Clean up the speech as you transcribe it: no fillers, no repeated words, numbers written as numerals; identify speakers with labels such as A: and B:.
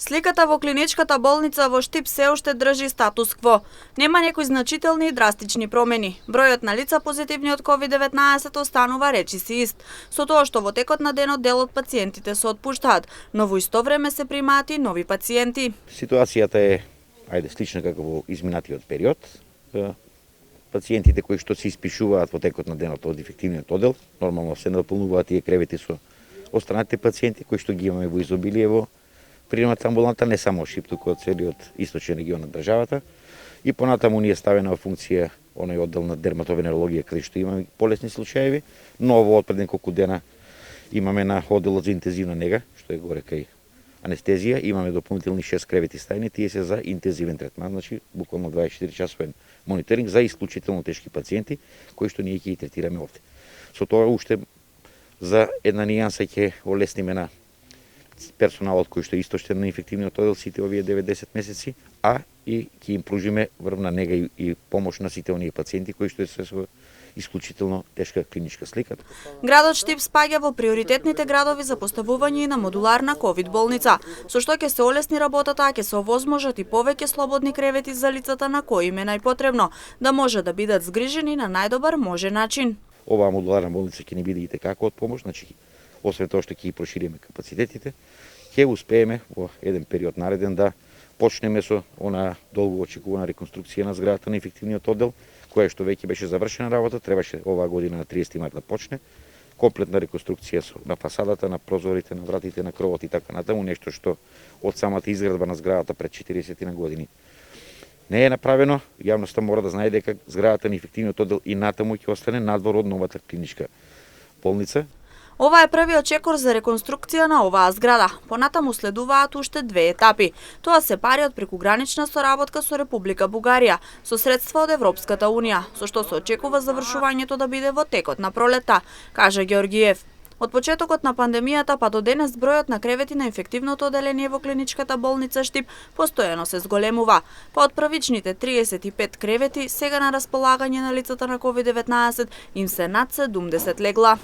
A: Сликата во клиничката болница во Штип се уште држи статус кво. Нема некои значителни и драстични промени. Бројот на лица позитивни од COVID-19 останува речиси ист, со тоа што во текот на денот дел од пациентите се отпуштаат, но во исто време се примаат и нови пациенти.
B: Ситуацијата е слична како во изминатиот период. Пациентите кои што се испишуваат во текот на денот од инфективниот оддел, нормално се наполнуваат тие кревети со останатите пациенти кои што ги имаме во изобилие во приемната амбуланта, не само Шип, туку од целиот источен регион на државата. И понатаму ни е ставена во функција оној оддел на дерматовенерологија каде што имаме полесни случаеви, но во пред неколку дена имаме на одделот за интензивна нега, што е горе кај анестезија, имаме дополнителни 6 кревети стајни, тие се за интензивен третман, значи буквално 24 часовен мониторинг за исклучително тешки пациенти кои што ние ќе ги третираме овде. Со тоа уште за една нијанса ќе олесниме на персоналот кој што е источен на инфективниот оддел сите овие 90 месеци, а и ќе им пружиме врвна нега и помош на сите оние пациенти кои што се со исклучително тешка клиничка слика.
A: Градот Штип спаѓа во приоритетните градови за поставување на модуларна ковид болница, со што ќе се олесни работата, а ќе се овозможат и повеќе слободни кревети за лицата на кои им е најпотребно, да може да бидат згрижени на најдобар можен начин.
B: Оваа модуларна болница ќе ни биде и текако од помош, значи освен тоа што ќе ги прошириме капацитетите, ќе успееме во еден период нареден да почнеме со она долго очекувана реконструкција на зградата на инфективниот оддел, која што веќе беше завршена работа, требаше оваа година на 30 март да почне. Комплетна реконструкција на фасадата, на прозорите, на вратите, на кровот и така натаму, нешто што од самата изградба на зградата пред 40 на години не е направено. Јавноста мора да знае дека зградата на инфективниот оддел и натаму ќе остане надвор од новата клиничка болница.
A: Ова е првиот чекор за реконструкција на оваа зграда. Понатаму следуваат уште 2 етапи. Тоа се пари од прекугранична соработка со Република Бугарија, со средства од Европската унија, со што се очекува завршувањето да биде во текот на пролета, кажа Георгиев. Од почетокот на пандемијата па до денес бројот на кревети на инфективното оделение во клиничката болница Штип постојано се зголемува. Па од првичните 35 кревети сега на располагање на лицата на COVID-19 им се над 70 легла.